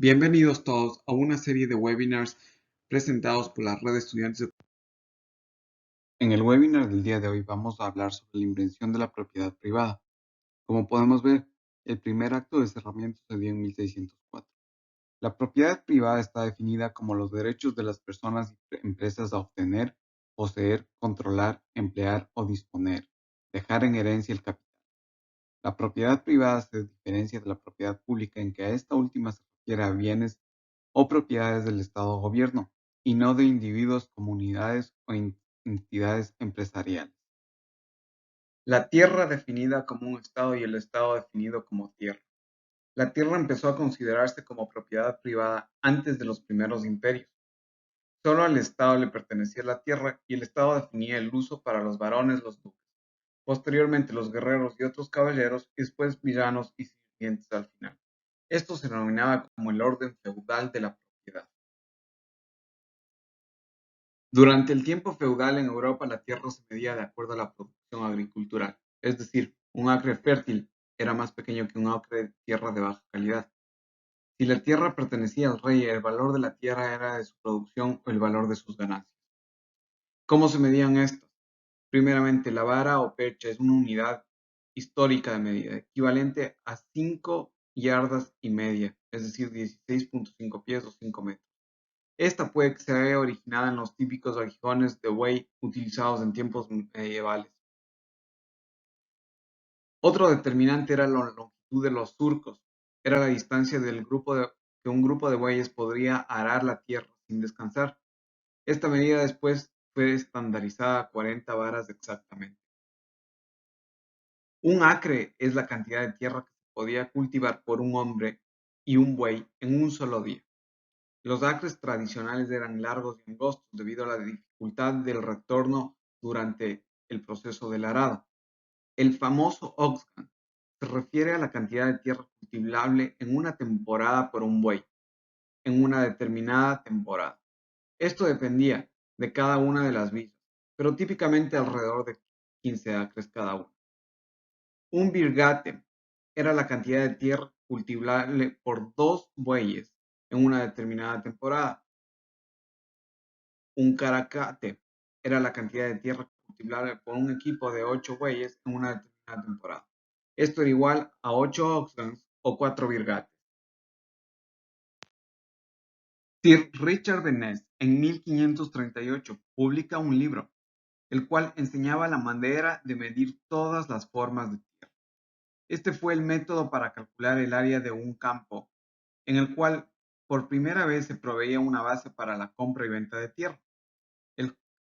Bienvenidos todos a una serie de webinars presentados por la Red de Estudiantes. En el webinar del día de hoy vamos a hablar sobre la invención de la propiedad privada. Como podemos ver, el primer acto de cerramiento se dio en 1604. La propiedad privada está definida como los derechos de las personas y empresas a obtener, poseer, controlar, emplear o disponer, dejar en herencia el capital. La propiedad privada se diferencia de la propiedad pública en que a esta última se refiere a bienes o propiedades del Estado o gobierno, y no de individuos, comunidades o entidades empresariales. La tierra definida como un Estado y el Estado definido como tierra. La tierra empezó a considerarse como propiedad privada antes de los primeros imperios. Solo al Estado le pertenecía la tierra y el Estado definía el uso para los varones, los duques, posteriormente los guerreros y otros caballeros, y después villanos y sirvientes al final. Esto se denominaba como el orden feudal de la propiedad. Durante el tiempo feudal en Europa la tierra se medía de acuerdo a la producción agricultural, es decir, un acre fértil era más pequeño que un acre de tierra de baja calidad. Si la tierra pertenecía al rey, el valor de la tierra era de su producción o el valor de sus ganancias. ¿Cómo se medían estos? Primeramente, la vara o percha es una unidad histórica de medida, equivalente a 5 yardas y media, es decir, 16.5 pies o 5 metros. Esta puede que se haya originado en los típicos aguijones de buey utilizados en tiempos medievales. Otro determinante era la longitud de los surcos, era la distancia que un grupo de bueyes podría arar la tierra sin descansar. Esta medida después fue estandarizada a 40 varas exactamente. Un acre es la cantidad de tierra que se podía cultivar por un hombre y un buey en un solo día. Los acres tradicionales eran largos y angostos debido a la dificultad del retorno durante el proceso del arado. El famoso Oxgan se refiere a la cantidad de tierra cultivable en una temporada por un buey, en una determinada temporada. Esto dependía de cada una de las villas, pero típicamente alrededor de 15 acres cada una. Un virgate era la cantidad de tierra cultivable por 2 bueyes en una determinada temporada. Un caracate era la cantidad de tierra cultivable por un equipo de 8 bueyes en una determinada temporada. Esto era igual a 8 oxgans o 4 virgates. Sir Richard Benese en 1538 publica un libro, el cual enseñaba la manera de medir todas las formas de tierra. Este fue el método para calcular el área de un campo, en el cual por primera vez se proveía una base para la compra y venta de tierra.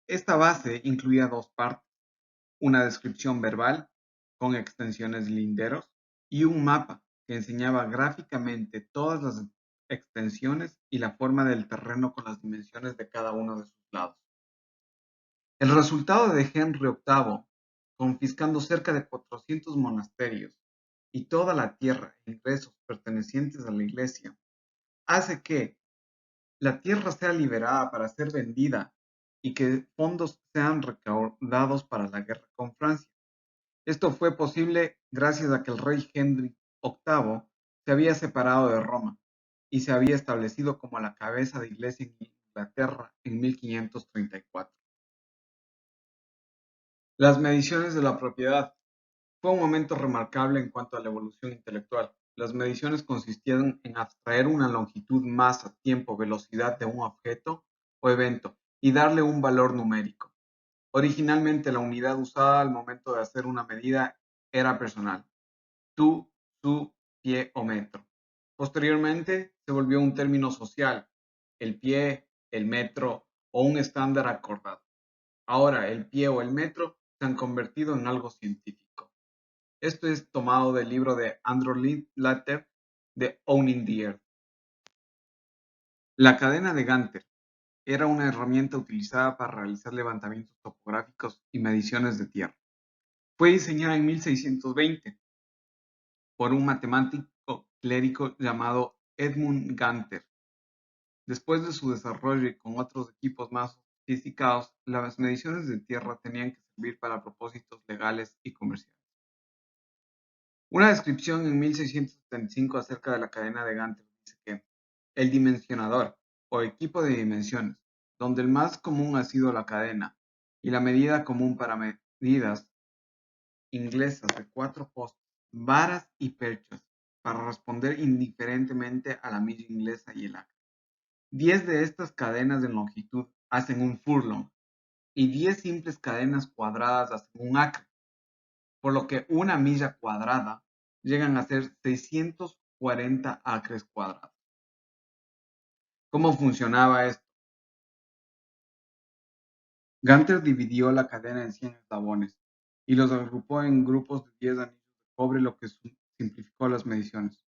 Esta base incluía 2 partes: una descripción verbal con extensiones de linderos y un mapa que enseñaba gráficamente todas las extensiones y la forma del terreno con las dimensiones de cada uno de sus lados. El resultado de Henry VIII, confiscando cerca de 400 monasterios y toda la tierra e ingresos pertenecientes a la Iglesia, hace que la tierra sea liberada para ser vendida y que fondos sean recaudados para la guerra con Francia. Esto fue posible gracias a que el rey Henry VIII se había separado de Roma y se había establecido como la cabeza de iglesia en Inglaterra en 1534. Las mediciones de la propiedad. Fue un momento remarcable en cuanto a la evolución intelectual. Las mediciones consistían en abstraer una longitud, masa, tiempo, velocidad de un objeto o evento y darle un valor numérico. Originalmente la unidad usada al momento de hacer una medida era personal: tu, su, pie o metro. Posteriormente se volvió un término social: el pie, el metro o un estándar acordado. Ahora el pie o el metro se han convertido en algo científico. Esto es tomado del libro de Andrew Linklater de Owning the Earth. La cadena de Ganter era una herramienta utilizada para realizar levantamientos topográficos y mediciones de tierra. Fue diseñada en 1620 por un matemático clérigo llamado Edmund Ganter. Después de su desarrollo y con otros equipos más sofisticados, las mediciones de tierra tenían que servir para propósitos legales y comerciales. Una descripción en 1675 acerca de la cadena de Ganter dice que El dimensionador, o equipo de dimensiones, donde el más común ha sido la cadena, y la medida común para medidas inglesas de 4 postes, varas y perchas, para responder indiferentemente a la milla inglesa y el acre. 10 de estas cadenas de longitud hacen un furlong, y 10 simples cadenas cuadradas hacen un acre, por lo que una milla cuadrada llegan a ser 640 acres cuadrados. ¿Cómo funcionaba esto? Ganter dividió la cadena en 100 eslabones y los agrupó en grupos de 10 anillos de cobre, lo que simplificó las mediciones.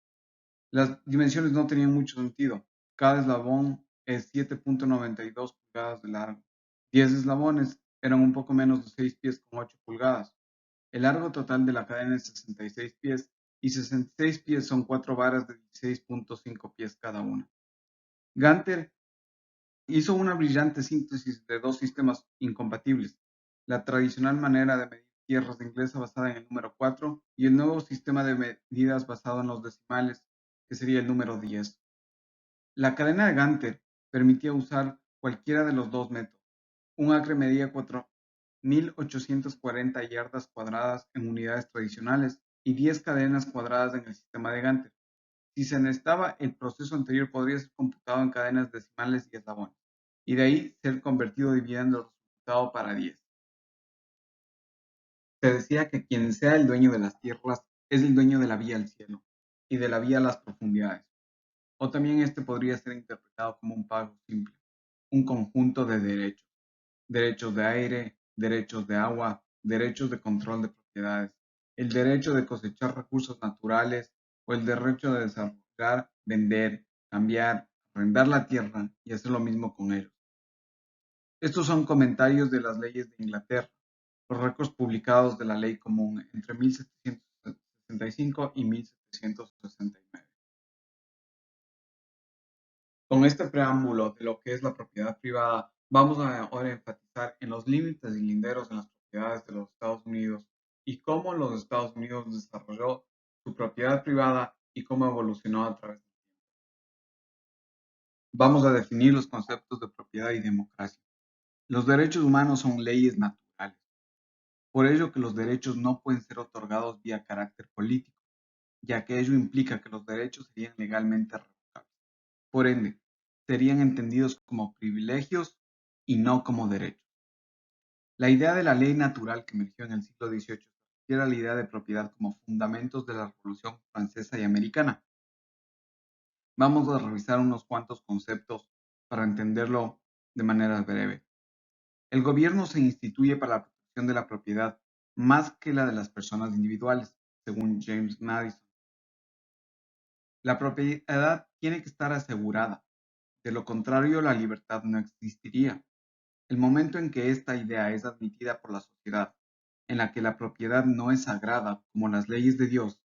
Las dimensiones no tenían mucho sentido. Cada eslabón es 7.92 pulgadas de largo. 10 eslabones eran un poco menos de 6 pies con 8 pulgadas. El largo total de la cadena es 66 pies y 66 pies son 4 varas de 16.5 pies cada una. Ganter hizo una brillante síntesis de dos sistemas incompatibles: la tradicional manera de medir tierras inglesa basada en el número 4 y el nuevo sistema de medidas basado en los decimales, que sería el número 10. La cadena de Ganter permitía usar cualquiera de los dos métodos. Un acre medía 4.840 yardas cuadradas en unidades tradicionales y 10 cadenas cuadradas en el sistema de Ganter. Si se necesitaba, el proceso anterior podría ser computado en cadenas decimales y eslabones, y de ahí ser convertido dividiendo el resultado para 10. Se decía que quien sea el dueño de las tierras es el dueño de la vía al cielo y de la vía a las profundidades. O también este podría ser interpretado como un pago simple, un conjunto de derechos: derechos de aire, derechos de agua, derechos de control de propiedades, el derecho de cosechar recursos naturales o el derecho de desarrollar, vender, cambiar, arrendar la tierra y hacer lo mismo con ellos. Estos son comentarios de las leyes de Inglaterra, los récords publicados de la ley común entre 1765 y 1769. Con este preámbulo de lo que es la propiedad privada, vamos ahora a enfatizar en los límites y linderos en las propiedades de los Estados Unidos y cómo los Estados Unidos desarrolló su propiedad privada y cómo evolucionó a través del tiempo. Vamos a definir los conceptos de propiedad y democracia. Los derechos humanos son leyes naturales, por ello que los derechos no pueden ser otorgados vía carácter político, ya que ello implica que los derechos serían legalmente revocables. Por ende, serían entendidos como privilegios y no como derechos. La idea de la ley natural que emergió en el siglo XVIII refiere a la idea de propiedad como fundamentos de la Revolución Francesa y Americana. Vamos a revisar unos cuantos conceptos para entenderlo de manera breve. El gobierno se instituye para la protección de la propiedad más que la de las personas individuales, según James Madison. La propiedad tiene que estar asegurada, de lo contrario la libertad no existiría. El momento en que esta idea es admitida por la sociedad, en la que la propiedad no es sagrada como las leyes de Dios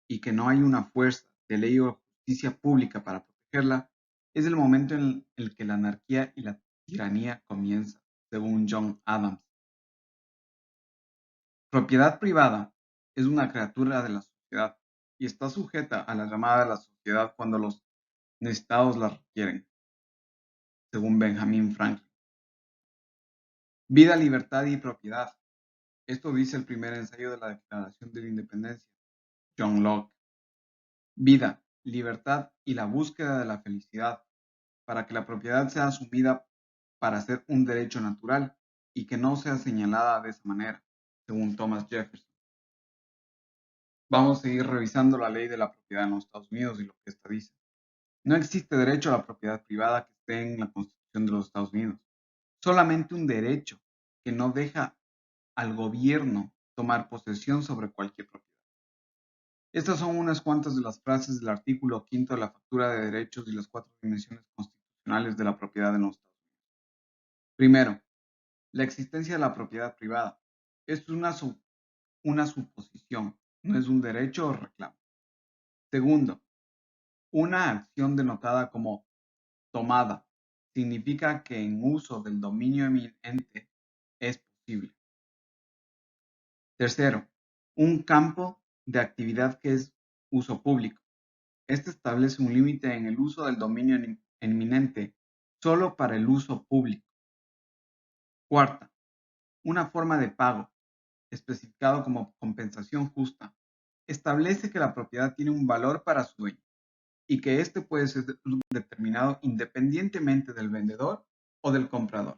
y que no hay una fuerza de ley o justicia pública para protegerla, es el momento en el que la anarquía y la tiranía comienza, según John Adams. Propiedad privada es una criatura de la sociedad y está sujeta a la llamada de la sociedad cuando los necesitados la requieren, según Benjamin Franklin. Vida, libertad y propiedad. Esto dice el primer ensayo de la Declaración de la Independencia, John Locke. Vida, libertad y la búsqueda de la felicidad, para que la propiedad sea asumida para ser un derecho natural y que no sea señalada de esa manera, según Thomas Jefferson. Vamos a seguir revisando la ley de la propiedad en los Estados Unidos y lo que esta dice. No existe derecho a la propiedad privada que esté en la Constitución de los Estados Unidos. Solamente un derecho que no deja al gobierno tomar posesión sobre cualquier propiedad. Estas son unas cuantas de las frases del artículo quinto de la Factura de Derechos y las 4 dimensiones constitucionales de la propiedad en los Estados Unidos. Primero, la existencia de la propiedad privada. Esto es una suposición, no es un derecho o reclamo. Segundo, una acción denotada como tomada significa que en uso del dominio eminente es posible. Tercero, un campo de actividad que es uso público. Este establece un límite en el uso del dominio eminente solo para el uso público. Cuarta, una forma de pago, especificado como compensación justa, establece que la propiedad tiene un valor para su dueño y que éste puede ser determinado independientemente del vendedor o del comprador.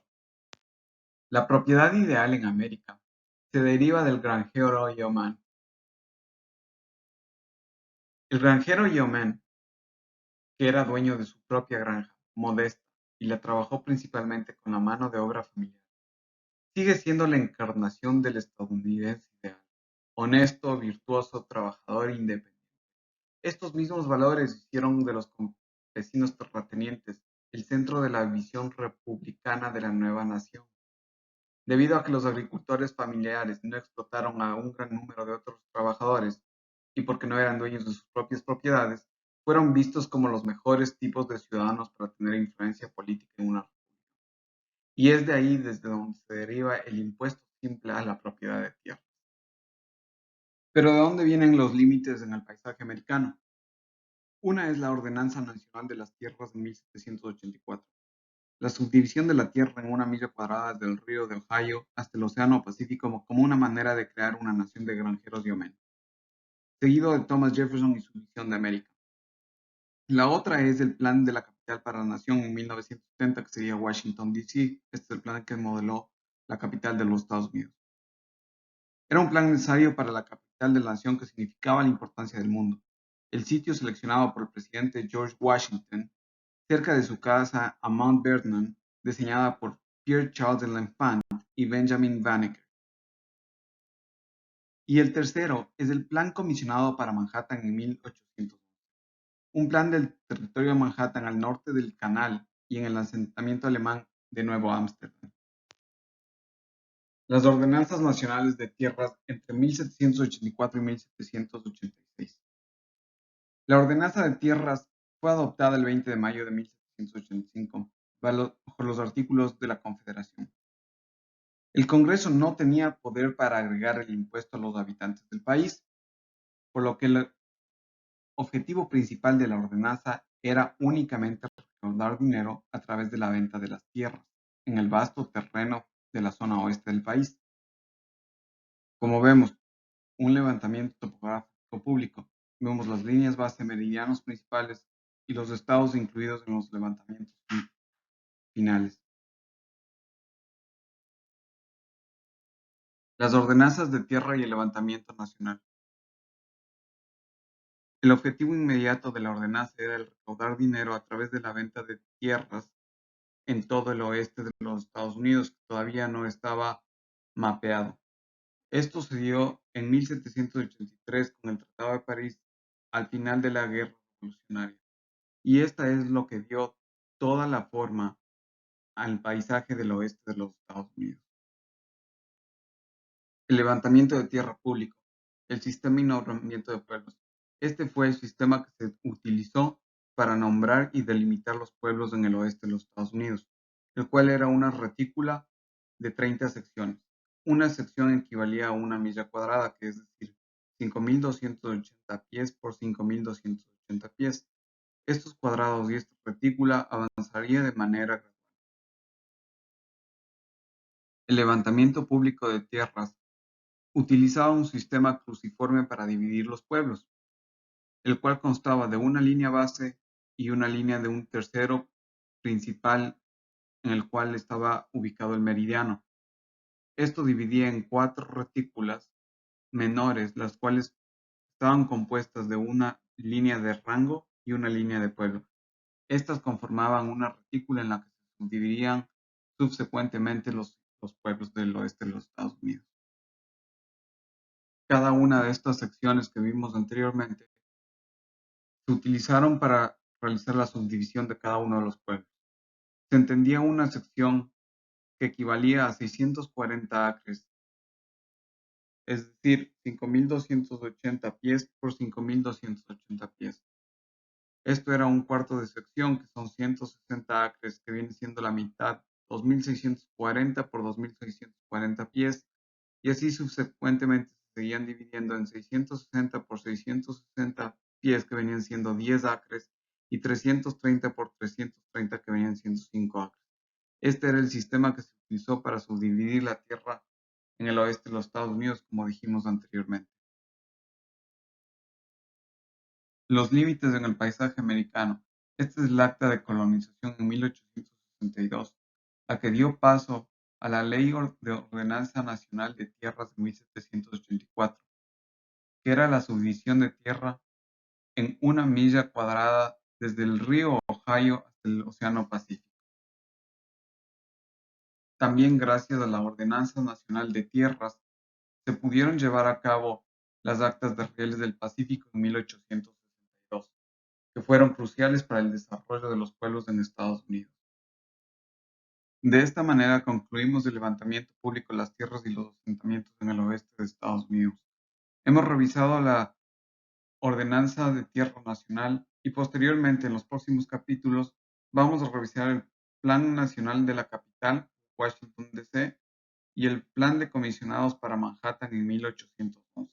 La propiedad ideal en América se deriva del granjero yeoman. El granjero yeoman, que era dueño de su propia granja modesta y la trabajó principalmente con la mano de obra familiar, sigue siendo la encarnación del estadounidense ideal: honesto, virtuoso, trabajador e independiente. Estos mismos valores hicieron de los campesinos terratenientes el centro de la visión republicana de la nueva nación. Debido a que los agricultores familiares no explotaron a un gran número de otros trabajadores y porque no eran dueños de sus propias propiedades, fueron vistos como los mejores tipos de ciudadanos para tener influencia política en una república. Y es de ahí desde donde se deriva el impuesto simple a la propiedad de tierra. Pero ¿de dónde vienen los límites en el paisaje americano? Una es la Ordenanza Nacional de las Tierras de 1784. La subdivisión de la tierra en una milla cuadrada desde el río de Ohio hasta el Océano Pacífico como una manera de crear una nación de granjeros yeomen, seguido de Thomas Jefferson y su visión de América. La otra es el plan de la capital para la nación en 1970, que sería Washington, D.C. Este es el plan que modeló la capital de los Estados Unidos. Era un plan necesario para la capital de la nación que significaba la importancia del mundo. El sitio seleccionado por el presidente George Washington, cerca de su casa a Mount Vernon, diseñada por Pierre Charles L'Enfant y Benjamin Banneker. Y el tercero es el Plan Comisionado para Manhattan en 1811, un plan del territorio de Manhattan al norte del canal y en el asentamiento alemán de Nuevo Ámsterdam. Las Ordenanzas Nacionales de Tierras entre 1784 y 1786. La Ordenanza de Tierras fue adoptada el 20 de mayo de 1785 bajo los artículos de la Confederación. El Congreso no tenía poder para agregar el impuesto a los habitantes del país, por lo que el objetivo principal de la ordenanza era únicamente recaudar dinero a través de la venta de las tierras en el vasto terreno de la zona oeste del país. Como vemos, un levantamiento topográfico público, vemos las líneas base, meridianos principales y los estados incluidos en los levantamientos finales. Las ordenanzas de tierra y el levantamiento nacional. El objetivo inmediato de la ordenanza era el recaudar dinero a través de la venta de tierras en todo el oeste de los Estados Unidos, que todavía no estaba mapeado. Esto se dio en 1783 con el Tratado de París al final de la Guerra Revolucionaria. Y esta es lo que dio toda la forma al paisaje del oeste de los Estados Unidos. El levantamiento de tierra público, el sistema y nombramiento de pueblos. Este fue el sistema que se utilizó para nombrar y delimitar los pueblos en el oeste de los Estados Unidos, el cual era una retícula de 30 secciones. Una sección equivalía a una milla cuadrada, que es decir, 5.280 pies por 5.280 pies. Estos cuadrados y esta retícula avanzaría de manera gradual. El levantamiento público de tierras utilizaba un sistema cruciforme para dividir los pueblos, el cual constaba de una línea base y una línea de un tercero principal en el cual estaba ubicado el meridiano. Esto dividía en 4 retículas menores, las cuales estaban compuestas de una línea de rango y una línea de pueblo. Estas conformaban una retícula en la que se subdividían subsecuentemente los pueblos del oeste de los Estados Unidos. Cada una de estas secciones que vimos anteriormente se utilizaron para realizar la subdivisión de cada uno de los pueblos. Se entendía una sección que equivalía a 640 acres, es decir, 5.280 pies por 5.280 pies. Esto era un cuarto de sección, que son 160 acres, que viene siendo la mitad, 2.640 por 2.640 pies, y así subsecuentemente se seguían dividiendo en 660 por 660 pies, que venían siendo 10 acres, y 330 por 330, que venían siendo 5 acres. Este era el sistema que se utilizó para subdividir la tierra en el oeste de los Estados Unidos, como dijimos anteriormente. Los límites en el paisaje americano. Esta es el Acta de Colonización en 1862, la que dio paso a la Ley de Ordenanza Nacional de Tierras de 1784, que era la subdivisión de tierra en 1 milla cuadrada desde el río Ohio hasta el Océano Pacífico. También gracias a la Ordenanza Nacional de Tierras se pudieron llevar a cabo las Actas de Rieles del Pacífico en 1862, que fueron cruciales para el desarrollo de los pueblos en Estados Unidos. De esta manera concluimos el levantamiento público de las tierras y los asentamientos en el oeste de Estados Unidos. Hemos revisado la Ordenanza de Tierra Nacional y posteriormente en los próximos capítulos vamos a revisar el Plan Nacional de la Capital, Washington, D.C., y el Plan de Comisionados para Manhattan en 1811.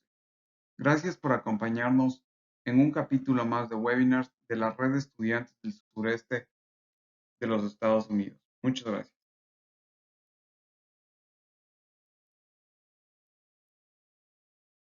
Gracias por acompañarnos en un capítulo más de webinars de la Red de Estudiantes del Sureste de los Estados Unidos. Muchas gracias.